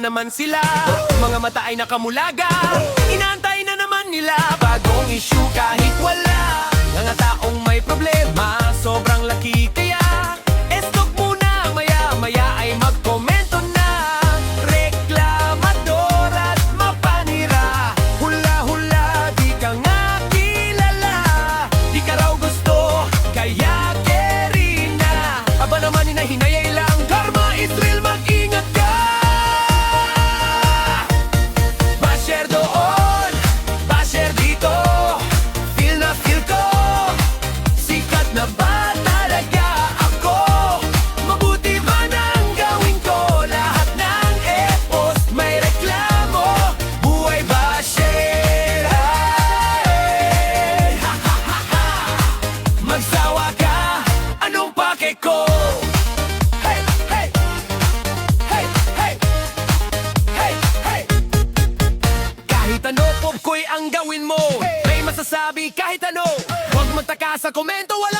naman sila. Mga mata ay nakamulaga, inaantay na naman nila bagong issue kahit wala. Mga taong may problema, sobrang laki kaya estok muna, maya-maya ay magkomento na. Reklamador at mapanira, hula-hula, di ka nga kilala. Di ka raw gusto, kaya carry na. Aba naman hinahinayay lang, karma is real, mag-ingat ka. Basher doon, basher dito, feel na feel ko, sikat na ba talaga ako? Mabuti ba nang gawin ko lahat ng e-post? May reklamo, buhay basher. Hey, ha ha ha ha, magsawa ka, anong pake ko? Hey, hey, hey, hey, hey, hey. Kahit ano, pop ko'y ang gawin mo, may masasabi kahit ano. Huwag magtaka sa komento, wala